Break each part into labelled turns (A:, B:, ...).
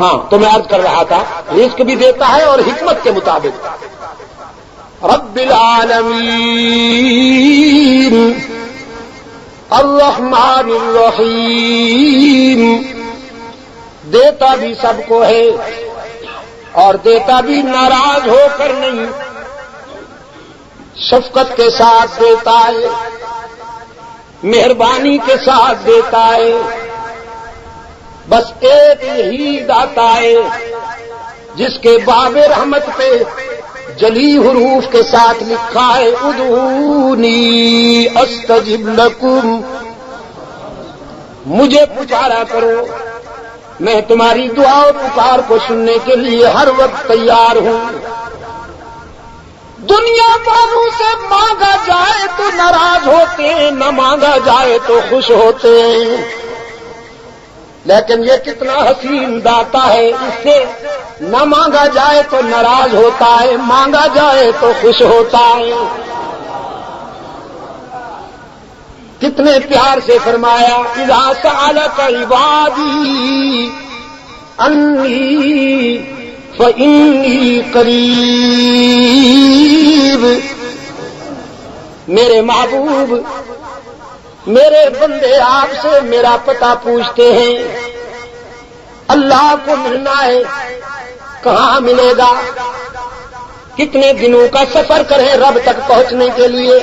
A: ہاں تو میں عرض کر رہا تھا رزق بھی دیتا ہے اور حکمت کے مطابق. رب العالمین الرحمن الرحیم، دیتا بھی سب کو ہے اور دیتا بھی ناراض ہو کر نہیں، شفقت کے ساتھ دیتا ہے، مہربانی کے ساتھ دیتا ہے. بس ایک یہی داتا ہے جس کے باب رحمت پہ جلی حروف کے ساتھ لکھا ہے ادعونی استجب لکم، مجھے پکارا کرو میں تمہاری دعا و پکار کو سننے کے لیے ہر وقت تیار ہوں. دنیا والوں سے مانگا جائے تو ناراض ہوتے ہیں، نہ مانگا جائے تو خوش ہوتے ہیں، لیکن یہ کتنا حسین داتا ہے، اس سے نہ مانگا جائے تو ناراض ہوتا ہے، مانگا جائے تو خوش ہوتا ہے. کتنے پیار سے فرمایا اذا سألک عبادی انی فإنی قریب. میرے محبوب میرے بندے آپ سے میرا پتہ پوچھتے ہیں، اللہ کو ملنا ہے کہاں ملے گا؟ کتنے دنوں کا سفر کریں رب تک پہنچنے کے لیے؟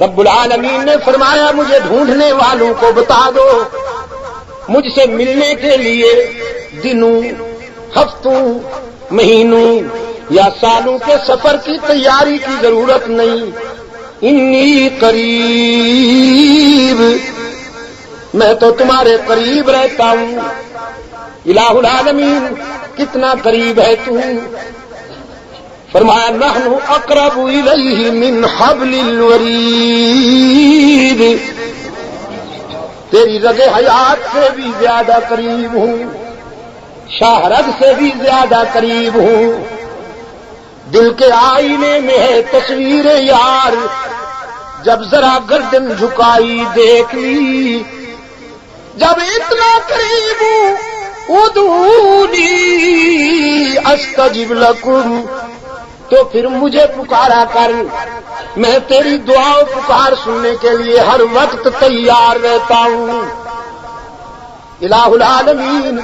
A: رب العالمین نے فرمایا مجھے ڈھونڈنے والوں کو بتا دو، مجھ سے ملنے کے لیے دنوں، ہفتوں، مہینوں یا سالوں کے سفر کی تیاری کی ضرورت نہیں. انی قریب، میں تو تمہارے قریب رہتا ہوں. الہ العالمین کتنا قریب ہے تو. فرمایا نحن اقرب الیہ من حبل الورید، تیری رگ حیات سے بھی زیادہ قریب ہوں، شاہ رگ سے بھی زیادہ قریب ہوں. دل کے آئینے میں ہے تصویر یار، جب ذرا گردن جھکائی دیکھ لی، جب اتنا قریب ہوں ادعونی استجب لکم، تو پھر مجھے پکارا کر، میں تیری دعا و پکار سننے کے لیے ہر وقت تیار رہتا ہوں. الہ العالمین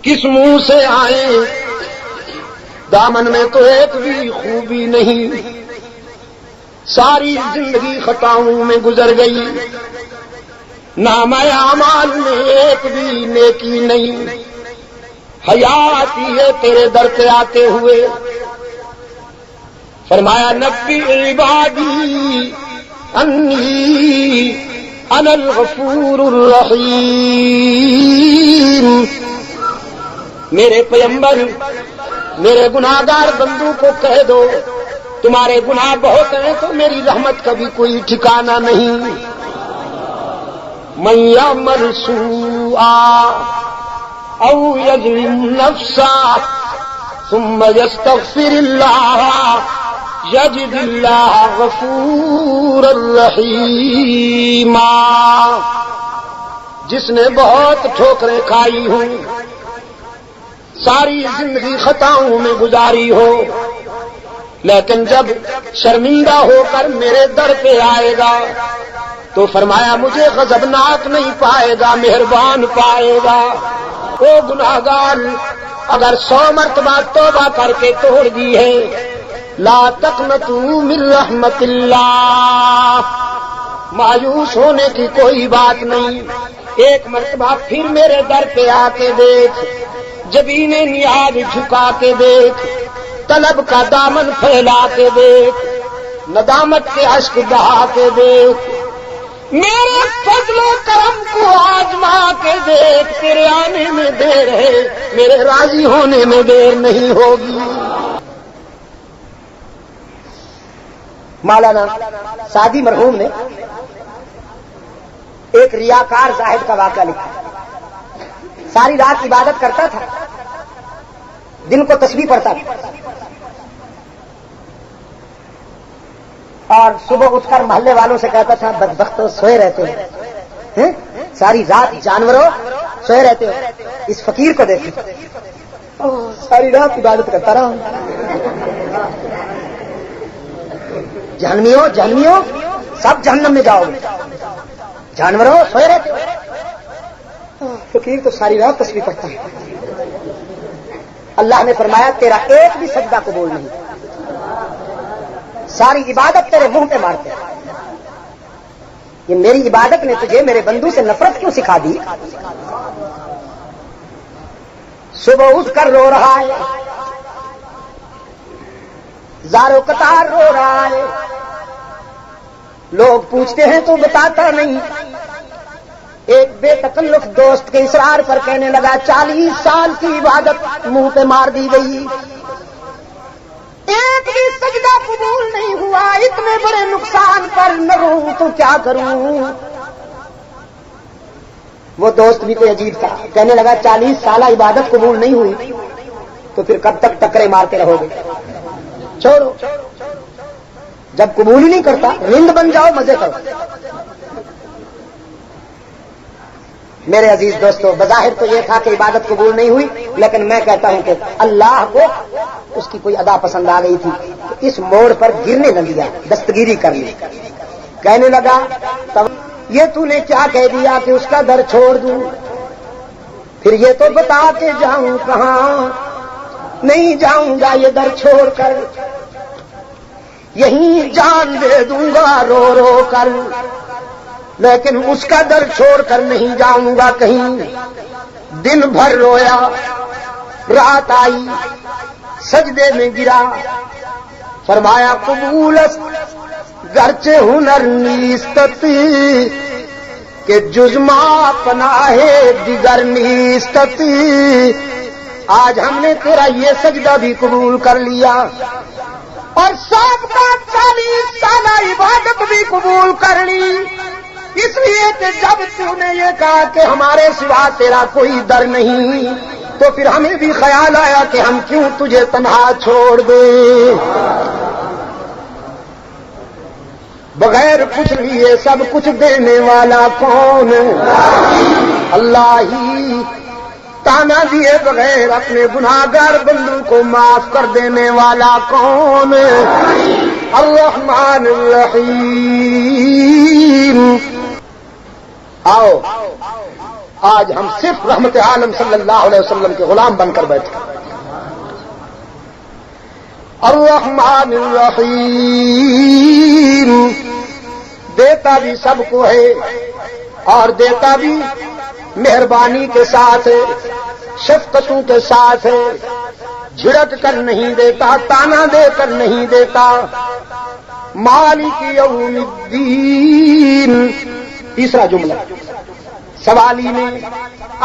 A: کس منہ سے آئے، دامن میں تو ایک بھی خوبی نہیں، ساری زندگی خطاؤں میں گزر گئی، نامہ اعمال میں ایک بھی نیکی نہیں. حیا آتی ہے تیرے در پہ آتے ہوئے. فرمایا نبی عبادی انی انا الغفور الرحیم، میرے پیغمبر میرے گناہگار بندوں کو کہہ دو تمہارے گناہ بہت ہیں تو میری رحمت کا بھی کوئی ٹھکانہ نہیں. من یعمل سوءا او یظلم نفسا ثم یستغفر اللہ یجد اللہ غفورا رحیما. جس نے بہت ٹھوکریں کھائی ہوں، ساری زندگی خطاؤں میں گزاری ہو، لیکن جب شرمندہ ہو کر میرے در پہ آئے گا تو فرمایا مجھے غضبناک نہیں پائے گا، مہربان پائے گا. او گناہگار اگر 100 مرتبہ توبہ کر کے توڑ دی ہے، لا تقنطوا من رحمت اللہ، مایوس ہونے کی کوئی بات نہیں. ایک مرتبہ پھر میرے در پہ آ کے دیکھ، جبین نیاز جھکا کے دیکھ، طلب کا دامن پھیلا کے دیکھ، ندامت کے اشک بہا کے دیکھ، میرے فضل و کرم کو آزما کے دیکھ. تیرے آنے میں دیر ہے، میرے راضی ہونے میں دیر نہیں ہوگی. مولانا سعدی مرحوم نے ایک ریاکار زاہد کا واقعہ لکھا. ساری رات عبادت کرتا تھا، دن کو تسبیح پڑھتا تھا، اور صبح اٹھ کر محلے والوں سے کہتا تھا بدبختوں سوئے رہتے ہیں، ساری رات جانوروں
B: سوئے رہتے ہو. اس فقیر کو دیکھیں ساری رات عبادت کرتا رہا. جہنمیوں سب جہنم میں جاؤ گے. جانوروں سوئے رہتے ہو. فقیر تو ساری رات تسبیح پڑھتا ہے. اللہ نے فرمایا تیرا ایک بھی سجدہ قبول نہیں. ساری عبادت تیرے منہ پہ مارتے. یہ میری عبادت نے تجھے میرے بندو سے نفرت کیوں سکھا دی؟ صبح اٹھ کر رو رہا ہے, زاروں قطار رو رہا ہے. لوگ پوچھتے ہیں تو بتاتا نہیں. ایک بے تکلف دوست کے اصرار پر کہنے لگا 40 سال کی عبادت منہ پہ مار دی گئی, ایک بھی سجدہ قبول نہیں ہوا. اتنے بڑے نقصان پر نہ روں تو کیا کروں؟ وہ دوست بھی کوئی عجیب تھا, کہنے لگا 40 سالہ عبادت قبول نہیں ہوئی تو پھر کب تک ٹکرے مارتے رہو گے؟ چھوڑو, جب قبول ہی نہیں کرتا رند بن جاؤ, مزے کرو. میرے عزیز دوستو, بظاہر تو یہ تھا کہ عبادت قبول نہیں ہوئی, لیکن میں کہتا ہوں کہ اللہ کو اس کی کوئی ادا پسند آ گئی تھی. اس موڑ پر گرنے نہ دیا, دستگیری کر لی. کہنے لگا یہ تو نے کیا کہہ دیا کہ اس کا در چھوڑ دوں؟ پھر یہ تو بتا کے جاؤں کہاں. نہیں جاؤں گا یہ در چھوڑ کر, یہیں جان دے دوں گا رو رو کر, لیکن اس کا در چھوڑ کر نہیں جاؤں گا کہیں. دن بھر رویا, رات آئی, سجدے میں گرا. فرمایا قبول است گرچہ ہنر نیستت کہ جزما پناہ دیگر نیستت. آج ہم نے تیرا یہ سجدہ بھی قبول کر لیا اور سب کا 40 سالہ عبادت بھی قبول کر لی, اس لیے کہ جب تو نے یہ کہا کہ ہمارے سوا تیرا کوئی در نہیں, تو پھر ہمیں بھی خیال آیا کہ ہم کیوں تجھے تنہا چھوڑ دیں. بغیر کچھ لیے سب کچھ دینے والا کون؟ اللہ ہی. تانا دیے بغیر اپنے گناہگار بندوں کو معاف کر دینے والا کون؟ الرحمن الرحیم. آؤ آج ہم صرف رحمت عالم صلی اللہ علیہ وسلم کے غلام بن کر بیٹھے. الرحمن الرحیم. دیتا بھی سب کو ہے اور دیتا بھی مہربانی کے ساتھ ہے, شفقتوں کے ساتھ ہے. جھڑک کر نہیں دیتا, تانا دے کر نہیں دیتا. مالک یوم الدین. تیسرا جملہ, سوالی نے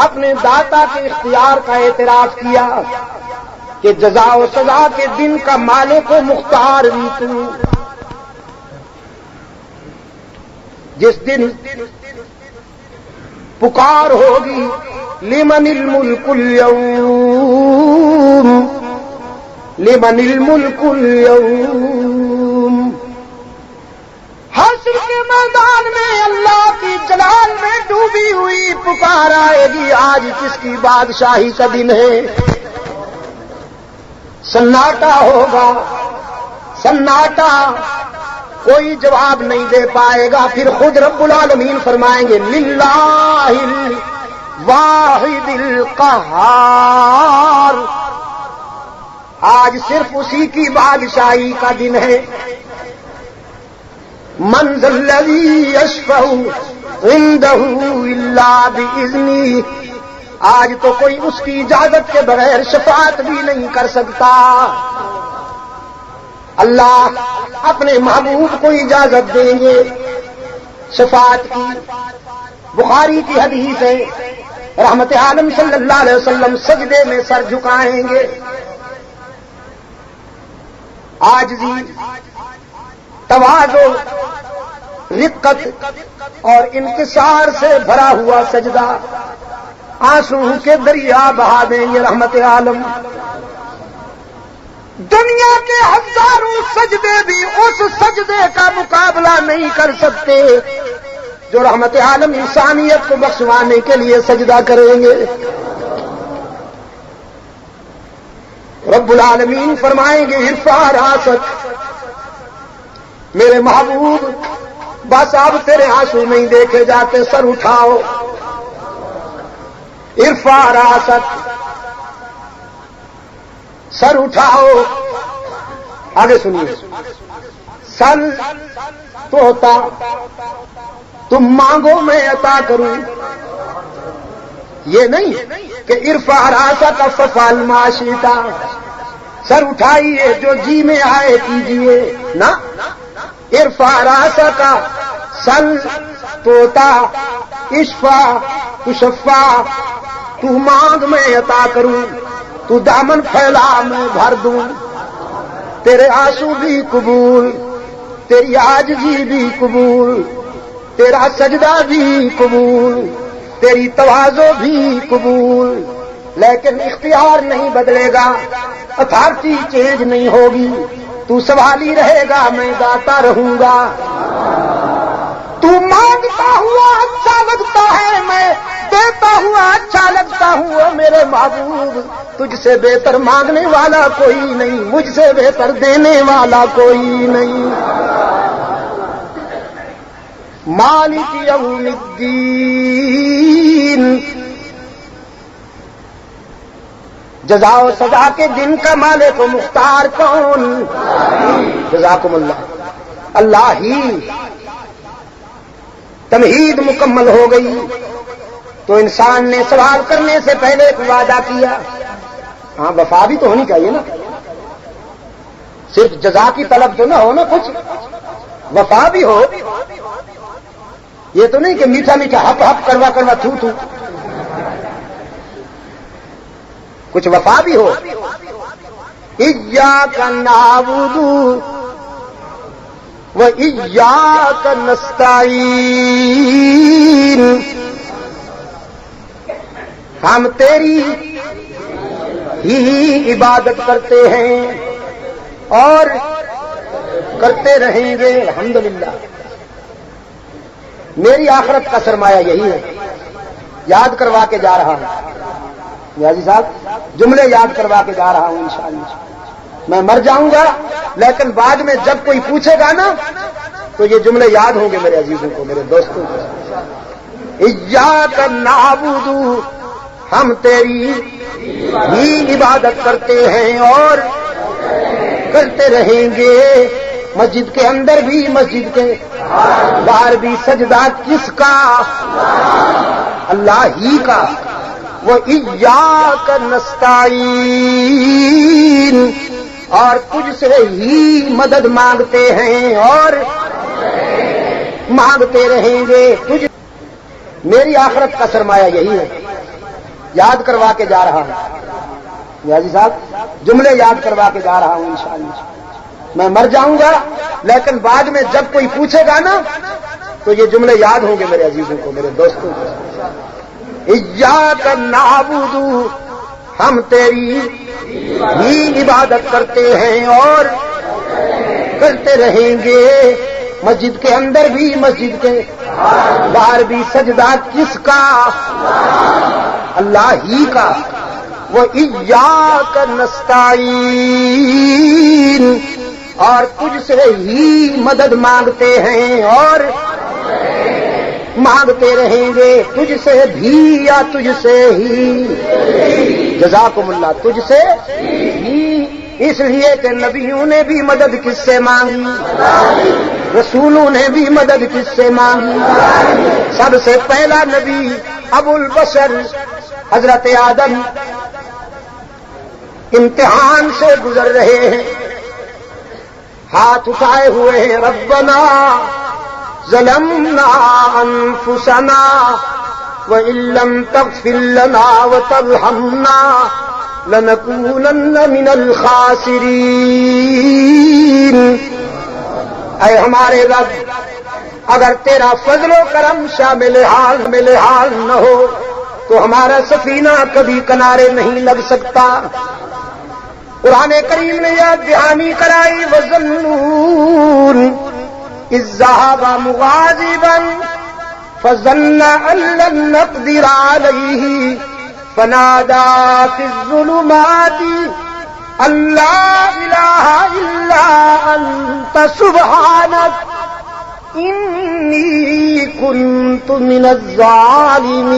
B: اپنے داتا کے اختیار کا اعتراف کیا کہ جزا و سزا کے دن کا مالک و مختار بھی تو. جس دن پکار ہوگی لمن الملک اليوم, لمن الملک اليوم. حشر کے میدان میں اللہ کی جلال میں ڈوبی ہوئی پکار آئے گی, آج کس کی بادشاہی کا دن ہے. سناٹا ہوگا, سناٹا, کوئی جواب نہیں دے پائے گا. پھر خود رب العالمین فرمائیں گے للہ الواحد القہار. آج صرف اسی کی بادشاہی کا دن ہے. من ذا الذی یشفع عندہ الا باذنہ. آج تو کوئی اس کی اجازت کے بغیر شفاعت بھی نہیں کر سکتا. اللہ اپنے محبوب کو اجازت دیں گے شفاعت کی. بخاری کی حدیث ہے, رحمت عالم صلی اللہ علیہ وسلم سجدے میں سر جھکائیں گے. عاجزی, تواضع, رقت اور انکسار سے بھرا ہوا سجدہ. آنسو کے دریا بہا دیں گے رحمت عالم. دنیا کے ہزاروں سجدے بھی اس سجدے کا مقابلہ نہیں کر سکتے جو رحمت عالم انسانیت کو بخشوانے کے لیے سجدہ کریں گے۔ رب العالمین فرمائیں گے ارفع راسک، میرے محبوب بس اب تیرے آنسو نہیں دیکھے جاتے، سر اٹھاؤ۔ ارفع راسک، سر اٹھاؤ۔ آگے سنیے، سل تو ہوتا تم مانگو میں عطا کروں، یہ نہیں کہ ارفع راسک ففعل ما شئت، سر اٹھائیے جو جی میں آئے کیجیے، نہ ارفع راسک سل توتا اشفا تشفا، تو مانگ میں عطا کروں، تو دامن پھیلا میں بھر دوں، تیرے آنسو بھی قبول، تیری عاجزی بھی قبول، تیرا سجدہ بھی قبول، تیری تواضع بھی قبول، لیکن اختیار نہیں بدلے گا، اتھارٹی چینج نہیں ہوگی، تو سوالی رہے گا میں داتا رہوں گا۔ تو مانگتا ہوا اچھا لگتا ہے، میں دیتا ہوا اچھا لگتا ہوں، او میرے محبوب تجھ سے بہتر مانگنے والا کوئی نہیں، مجھ سے بہتر دینے والا کوئی نہیں۔ مالک یوم الدین، جزا و سزا کے دن کا مالک و مختار کون؟ جزاکم اللہ، اللہ ہی۔ تمہید مکمل ہو گئی تو انسان نے سوال کرنے سے پہلے ایک وعدہ کیا، ہاں وفا بھی تو ہونی چاہیے نا، صرف جزا کی طلب تو نہ ہو نا، کچھ وفا بھی ہو۔ یہ تو نہیں کہ میٹھا میٹھا ہپ ہپ کروا کروا تھو تھو، کچھ وفا بھی ہو۔ ایاک نعبد و ایاک نستعین، ہم تیری ہی عبادت کرتے ہیں اور کرتے رہیں گے الحمدللہ۔ میری آخرت کا سرمایہ یہی ہے، یاد کروا کے جا رہا ہوں نیازی صاحب، جملے یاد کروا کے جا رہا ہوں انشاءاللہ۔ میں مر جاؤں گا لیکن بعد میں جب کوئی پوچھے گا نا تو یہ جملے یاد ہوں گے میرے عزیزوں کو، میرے دوستوں کو۔ ایاک نعبد، ہم تیری ہی عبادت کرتے ہیں اور کرتے رہیں گے، مسجد کے اندر بھی مسجد کے باہر بھی سجدہ کس کا؟ اللہ ہی کا۔ وَإِيَّاكَ نَسْتَعِينُ، اور تجھ سے ہی مدد مانگتے ہیں اور مانگتے رہیں گے تجھ۔ میری آخرت کا سرمایہ یہی ہے، یاد کروا کے جا رہا ہوں نیازی صاحب، جملے یاد کروا کے جا رہا ہوں انشاءاللہ۔ میں مر جاؤں گا لیکن بعد میں جب کوئی پوچھے گا نا تو یہ جملے یاد ہوں گے میرے عزیزوں کو، میرے دوستوں کو۔ ایاک نعبد، ہم تیری ہی عبادت کرتے ہیں اور کرتے رہیں گے، مسجد کے اندر بھی مسجد کے باہر بھی سجدہ کس کا؟ اللہ ہی کا۔ وَإِيَّاكَ نَسْتَعِينُ، اور تجھ سے ہی مدد مانگتے ہیں اور مانگتے رہیں گے، تجھ سے بھی یا تجھ سے ہی؟ جزاکم اللہ، تجھ سے ہی، اس لیے کہ نبیوں نے بھی مدد کس سے مانگی، رسولوں نے بھی مدد کس سے مانگی؟ سب سے پہلا نبی ابو البشر حضرت آدم امتحان سے گزر رہے ہیں، ہاتھ اٹھائے ہوئے ہیں، ربنا ظلمنا انفسنا وان لم تغفر لنا وترحمنا لنكونن من الخاسرین۔ اے ہمارے رب، اگر تیرا فضل و کرم شامل حال نہ ہو تو ہمارا سفینہ کبھی کنارے نہیں لگ سکتا۔ قرآن کریم نے یاد دہانی کرائی، وَظَنُّونَ إِذْ ذَهَبَ مُغَاضِبًا فظن أن لن نقدر عليه فنادى في الظلمات أن لا إله إلا أنت سبحانك إني كنت من الظالمين.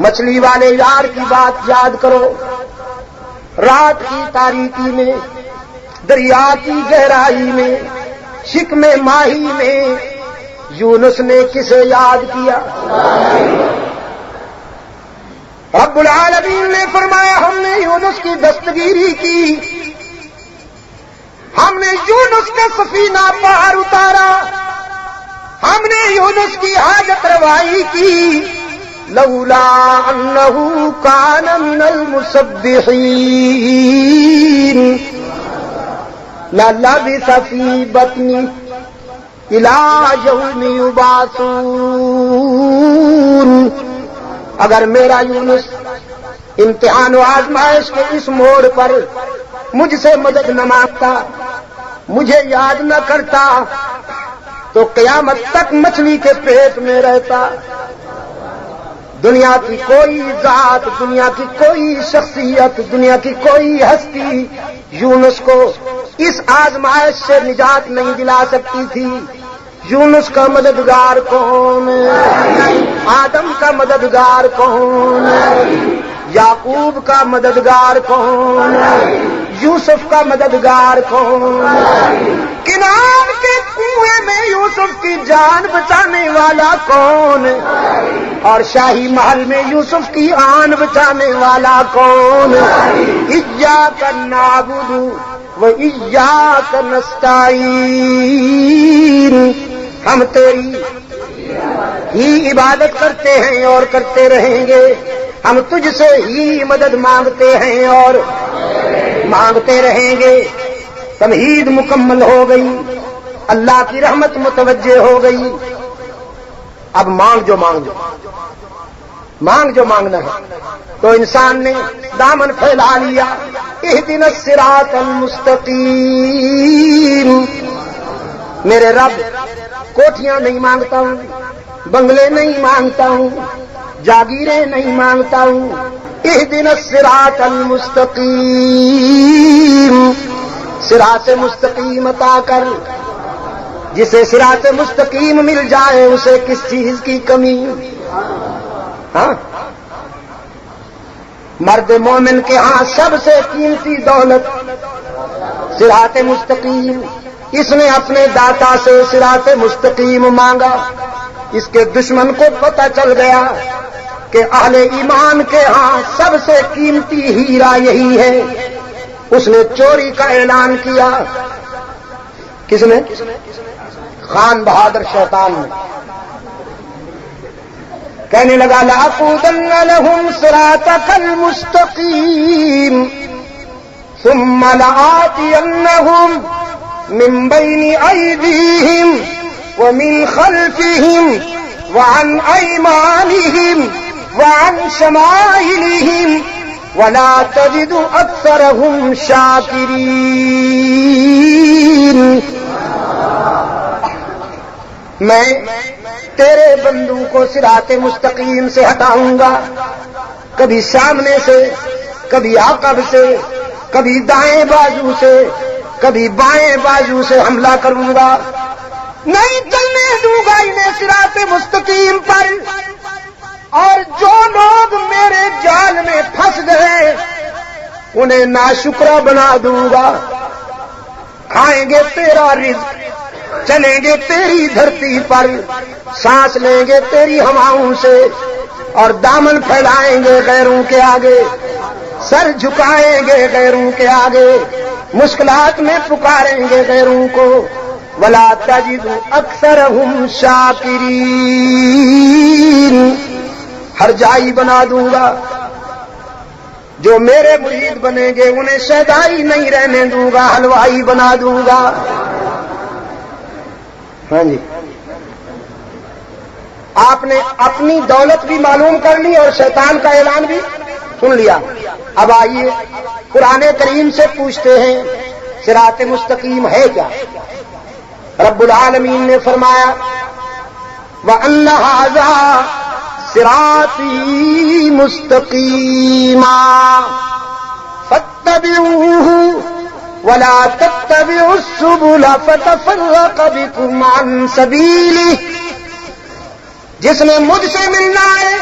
B: مچھلی والے یار کی بات یاد کرو. رات کی تاریکی میں، دریا کی گہرائی میں، شکم ماہی میں یونس نے کسے یاد کیا؟ رب العالمین نے فرمایا ہم نے یونس کی دستگیری کی، ہم نے یونس کا سفینہ پار اتارا، ہم نے یونس کی حاجت روائی کی. لولا انه كان من المسبحين للبث في بطنه الى يوم يبعثون. اگر میرا یونس امتحان و آزمائش کے اس موڑ پر مجھ سے مدد نہ مانگتا، مجھے یاد نہ کرتا، تو قیامت تک مچھلی کے پیٹ میں رہتا. دنیا کی کوئی ذات، دنیا کی کوئی شخصیت، دنیا کی کوئی ہستی یونس کو اس آزمائش سے نجات نہیں دلا سکتی تھی. یونس کا مددگار کون؟ آدم کا مددگار کون؟ یعقوب کا مددگار کون؟ یوسف کا مددگار کون؟ کنان کے کنویں میں یوسف کی جان بچانے والا کون؟ اور شاہی محل میں یوسف کی آن بچانے والا کون؟ ایاک نعبد و ایاک نستعین. ہم تیری ہی عبادت کرتے ہیں اور کرتے رہیں گے، ہم تجھ سے ہی مدد مانگتے ہیں اور مانگتے رہیں گے. تمہید مکمل ہو گئی، اللہ کی رحمت متوجہ ہو گئی. اب مانگ جو مانگنا ہے. تو انسان نے دامن پھیلا لیا. اہدنا الصراط المستقیم. میرے رب کوٹھیاں نہیں مانگتا ہوں، بنگلے نہیں مانگتا ہوں، جاگیریں نہیں مانگتا ہوں. اہدنا الصراط المستقیم. صراط مستقیم عطا کر. جسے صراط مستقیم مل جائے اسے کس چیز کی کمی؟ ہاں، مرد مومن کے ہاں سب سے قیمتی دولت صراط مستقیم. اس نے اپنے داتا سے صراط مستقیم مانگا. اس کے دشمن کو پتہ چل گیا کہ اہل ایمان کے ہاں سب سے قیمتی ہیرا یہی ہے. اس نے چوری کا اعلان کیا. کس نے؟ خان بہادر شیطان نے. کہنے لگا لأقودن لهم صراطك المستقيم ثم لآتينهم من بين أيديهم ومن خلفهم وعن أيمانهم وعن شمائلهم ولا تجد أكثرهم شاكرين. میں تیرے بندوں کو صراط مستقیم سے ہٹاؤں گا. کبھی سامنے سے، کبھی عقب سے، کبھی دائیں بازو سے، کبھی بائیں بازو سے حملہ کروں گا. نہیں چلنے دوں گا انہیں صراط مستقیم پر. اور جو لوگ میرے جال میں پھنس گئے انہیں ناشکرا بنا دوں گا. کھائیں گے تیرا رزق، چلیں گے تیری دھرتی پر، سانس لیں گے تیری ہواؤں سے، اور دامن پھیلائیں گے غیروں کے آگے، سر جھکائیں گے غیروں کے آگے، مشکلات میں پکاریں گے غیروں کو. ولا تجد اکثرهم شاکرین. ہر جائی بنا دوں گا. جو میرے مرید بنیں گے انہیں شیدائی نہیں رہنے دوں گا، حلوائی بنا دوں گا. ہاں جی، آپ نے اپنی دولت بھی معلوم کر لی اور شیطان کا اعلان بھی سن لیا. اب آئیے قرآن کریم سے پوچھتے ہیں صراط مستقیم ہے کیا؟ رب العالمین نے فرمایا وَأَنَّ هَذَا صِرَاطِي مُسْتَقِيمًا فَاتَّبِعُوهُ وَلَا تَتَّبِعُوا السُّبُلَ فَتَفَرَّقَ بِكُمْ عَنْ سَبِيلِهِ۔ جس نے مجھ سے ملنا ہے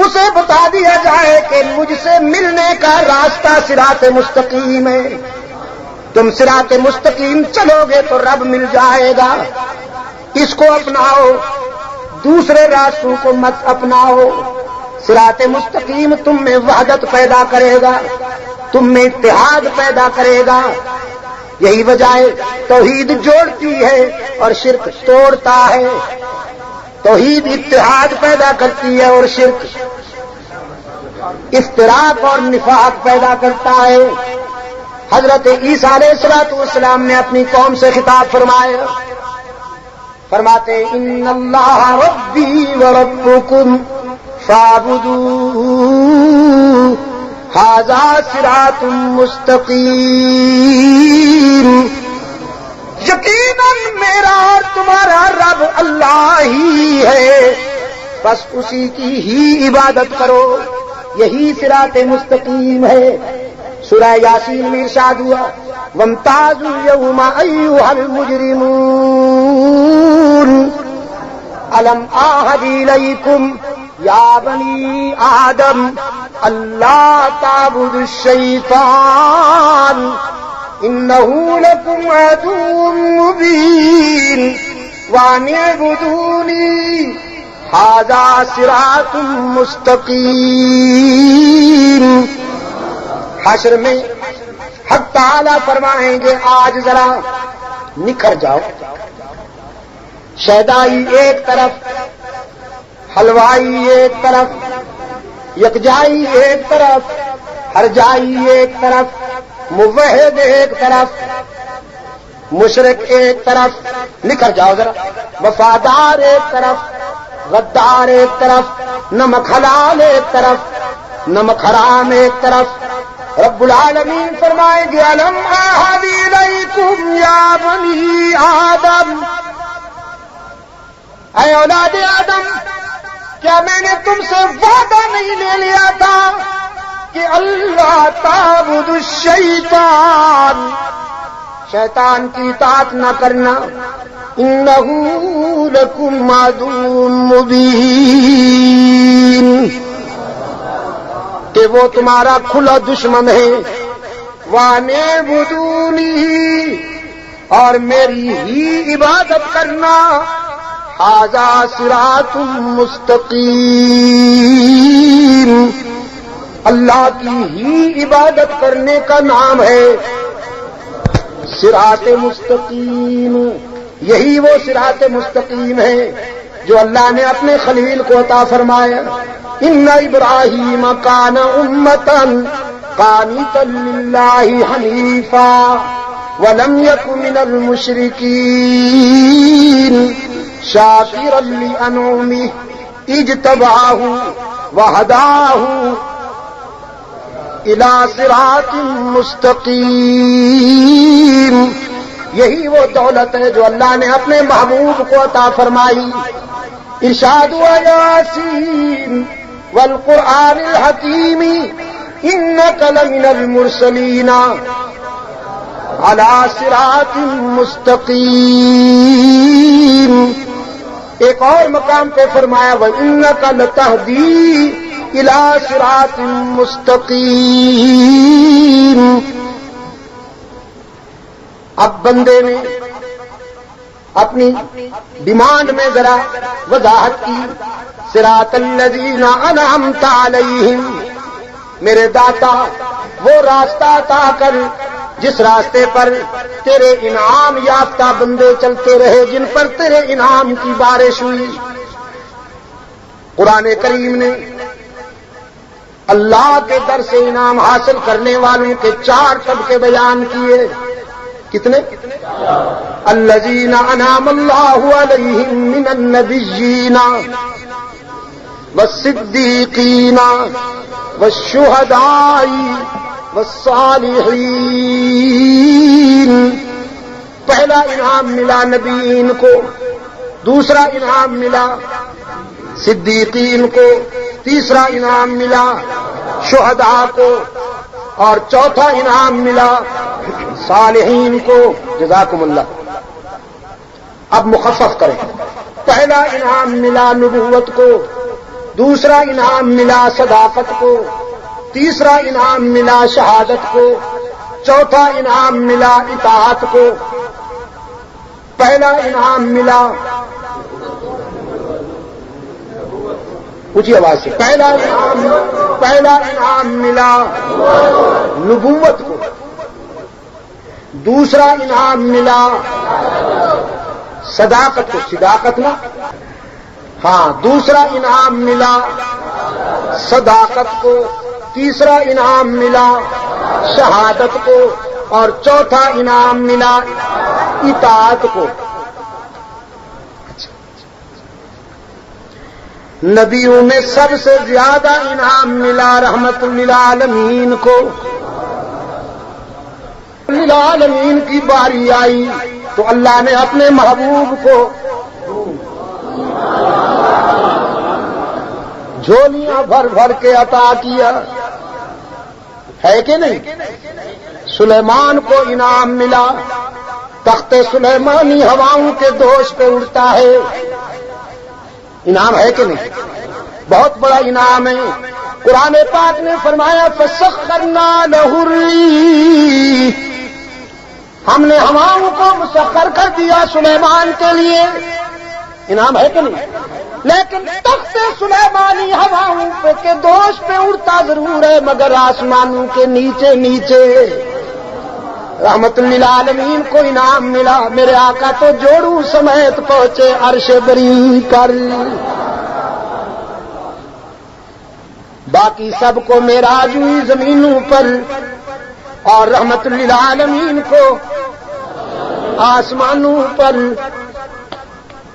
B: اسے بتا دیا جائے کہ مجھ سے ملنے کا راستہ صراط مستقیم ہے۔ تم صراط مستقیم چلو گے تو رب مل جائے گا، اس کو اپناؤ، دوسرے راستوں کو مت اپناؤ۔ صراط مستقیم تم میں وحدت پیدا کرے گا، تم میں اتحاد پیدا کرے گا۔ یہی وجہ ہے توحید جوڑتی ہے اور شرک توڑتا ہے، توحید اتحاد پیدا کرتی ہے اور شرک افتراق اور نفاق پیدا کرتا ہے۔ حضرت عیسیٰ علیہ السلام نے اپنی قوم سے خطاب فرمایا، فرماتے ان اللہ ربی وربکم فاعبدوہ ھذا صراط مستقیم۔ یقیناً میرا اور تمہارا رب اللہ ہی ہے، بس اسی کی ہی عبادت کرو، یہی صراط مستقیم ہے۔ سورہ یاسین میں ارشاد ہوا وامتازوا اليوم ایھا المجرمون الم اعہد الیکم یا بنی آدم الا تعبدوا الشیطان انه لکم عدو مبین وان اعبدونی ھذا صراط مستقیم۔ حشر میں حق تعالیٰ فرمائیں گے آج ذرا نکھر جاؤ، شہدائی ایک طرف، حلوائی ایک طرف، یکجائی ایک طرف، ہرجائی ایک طرف، موحد ایک طرف، مشرک ایک طرف، نکھر جاؤ ذرا، وفادار ایک طرف، غدار ایک طرف، نمک حلال ایک طرف، نمک حرام ایک طرف۔ رب العالمین فرمائیں گے الم اعہد الیکم یا بنی آدم، اے اولاد آدم کیا میں نے تم سے وعدہ نہیں لے لیا تھا کہ اللہ تعبدوا الشیطان، شیطان کی اطاعت نہ کرنا، انہ لکم عدو مبین، کہ وہ تمہارا کھلا دشمن ہے۔ وَاعْبُدُونِی، اور میری ہی عبادت کرنا، ھذا صراط مستقیم، اللہ کی ہی عبادت کرنے کا نام ہے صراط مستقیم۔ یہی وہ صراط مستقیم ہے جو اللہ نے اپنے خلیل کو عطا فرمایا۔ ان ابراہیم کان امۃ قانتا للہ حنیفا ولم یک من المشرکین شاکرا لانعمہ اجتباہ وہداہ الی صراط مستقیم۔ یہی وہ دولت ہے جو اللہ نے اپنے محبوب کو عطا فرمائی۔ ارشاد ہوا یاسین والقرآن الحکیم انک لمن المرسلین علی صراط مستقیم۔ ایک اور مقام پہ فرمایا وانک لتہدی الی صراط مستقیم۔ اب بندے نے اپنی ڈیمانڈ میں ذرا وضاحت کی، صراط الذین انعمت علیہم، میرے داتا وہ راستہ عطا کر جس راستے پر تیرے انعام یافتہ بندے چلتے رہے، جن پر تیرے انعام کی بارش ہوئی۔ قرآن کریم نے اللہ کے در سے انعام حاصل کرنے والوں کے 4 طبقے بیان کیے۔ کتنے؟ الذین انعم اللہ علیہم من النبیین والصدیقین والشہداء والصالحین۔ پہلا انعام ملا نبیین کو، دوسرا انعام ملا صدیقین کو، تیسرا انعام ملا شہداء کو، اور چوتھا انعام ملا صالحین کو۔ جزاکم اللہ۔ اب مخفف کریں، پہلا انعام ملا نبوت کو، دوسرا انعام ملا صداقت کو، تیسرا انعام ملا شہادت کو، چوتھا انعام ملا اطاعت کو۔ پہلا انعام ملا، اونچی آواز سے، پہلا انعام ملا نبوت کو، دوسرا انعام ملا صداقت کو، صداقت نا، ہاں، دوسرا انعام ملا صداقت کو، تیسرا انعام ملا شہادت کو، اور چوتھا انعام ملا اطاعت کو۔ نبیوں میں سب سے زیادہ انعام ملا رحمت للعالمین کو۔ للعالمین کی باری آئی تو اللہ نے اپنے محبوب کو جھولیاں بھر بھر کے عطا کیا، ہے کہ نہیں؟ سلیمان کو انعام ملا، تخت سلیمانی ہواؤں کے دوش پہ اڑتا ہے، انعام ہے کہ نہیں؟ بہت بڑا انعام ہے۔ قرآن پاک نے فرمایا فسخرنا لہ الریح، ہم نے ہواؤں کو مسخر کر دیا سلیمان کے لیے، انعام ہے کہ نہیں؟ لیکن تخت سلیمانی ہواؤں پہ کے دوش پہ اڑتا ضرور ہے، مگر آسمانوں کے نیچے نیچے۔ رحمت للعالمین کو انعام ملا، میرے آقا تو جوڑوں سمیت پہنچے عرش بری کر، باقی سب کو معراج ہوئی زمینوں پر، اور رحمت للعالمین کو آسمانوں پر۔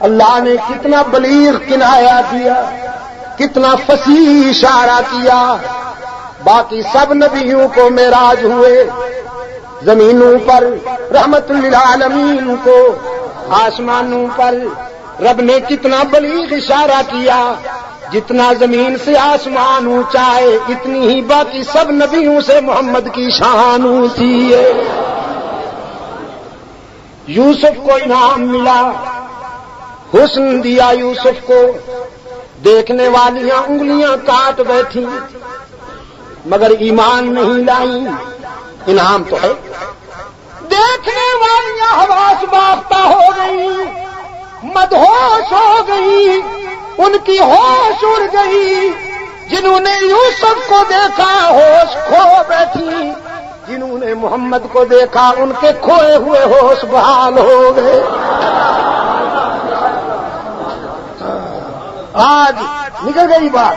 B: اللہ نے کتنا بلیغ کنایا کیا، کتنا فصیح اشارہ کیا، باقی سب نبیوں کو معراج ہوئے زمینوں پر، رحمت للعالمین کو آسمانوں پر۔ رب نے کتنا بلیغ اشارہ کیا، جتنا زمین سے آسمان اونچا ہے اتنی ہی باقی سب نبیوں سے محمد کی شان اونچی ہے۔ یوسف کو انعام ملا، حسن دیا یوسف کو، دیکھنے والیاں انگلیاں کاٹ بیٹھی مگر ایمان نہیں لائی، انعام تو ہے۔ دیکھنے والیاں حواس باختہ ہو گئی، مدہوش ہو گئی، ان کی ہوش اڑ گئی، جنہوں نے یوسف کو دیکھا ہوش کھو بیٹھی، جنہوں نے محمد کو دیکھا ان کے کھوئے ہوئے ہوش بحال ہو گئے۔ آج نکل گئی بات،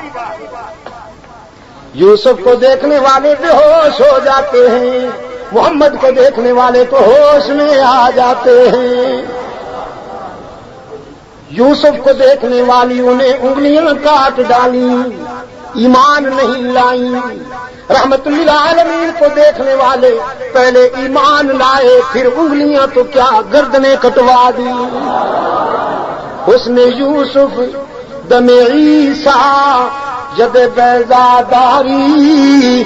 B: یوسف کو دیکھنے والے بے ہوش ہو جاتے ہیں، محمد کو دیکھنے والے تو ہوش میں آ جاتے ہیں۔ یوسف کو دیکھنے والیوں نے انگلیاں کاٹ ڈالی، ایمان نہیں لائی۔ رحمت للعالمین کو دیکھنے والے پہلے ایمان لائے، پھر انگلیاں تو کیا گردنیں کٹوا دی۔ حسن یوسف دم عیسیٰ ید بیضاداری،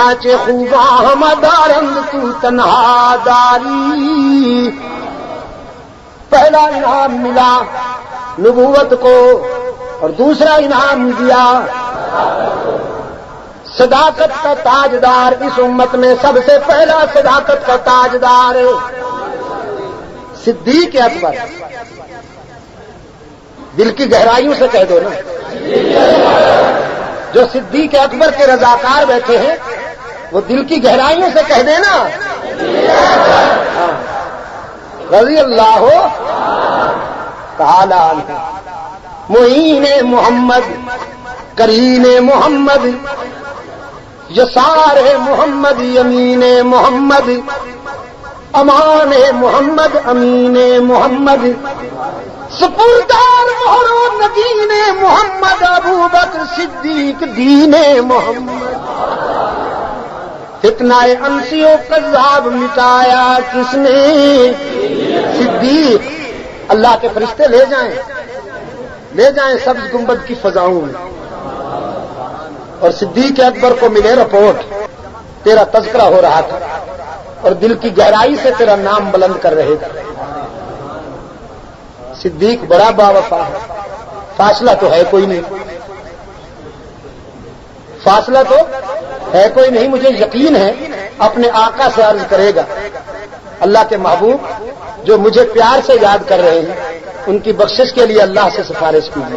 B: آنچ خوباں ہمدارند تو تنہا داری۔ پہلا انعام ملا نبوت کو، اور دوسرا انعام دیا صداقت کا تاجدار۔ اس امت میں سب سے پہلا صداقت کا تاجدار صدیق اکبر۔ دل کی گہرائیوں سے کہہ دو نا، جو صدیق اکبر کے رضاکار بیٹھے ہیں وہ دل کی گہرائیوں سے کہہ دینا رضی اللہ تعالی عنہ۔ معین محمد، کرین محمد، یسار محمد، یمین محمد، امان محمد، امین محمد، سپردار مہر و نگین محمد، ابو بکر صدیق دین محمد۔ فتنہ انسی و کذاب مٹایا کس نے؟ صدیق اللہ کے فرشتے لے جائیں سبز گنبد کی فضاؤں میں، اور صدیق اکبر کو ملے رپورٹ، تیرا تذکرہ ہو رہا تھا اور دل کی گہرائی سے تیرا نام بلند کر رہے تھے۔ صدیق بڑا باوفا ہے، فاصلہ تو ہے کوئی نہیں، فاصلہ تو ہے کوئی نہیں، مجھے یقین ہے اپنے آقا سے عرض کرے گا، اللہ کے محبوب جو مجھے پیار سے یاد کر رہے ہیں ان کی بخشش کے لیے اللہ سے سفارش کیجیے۔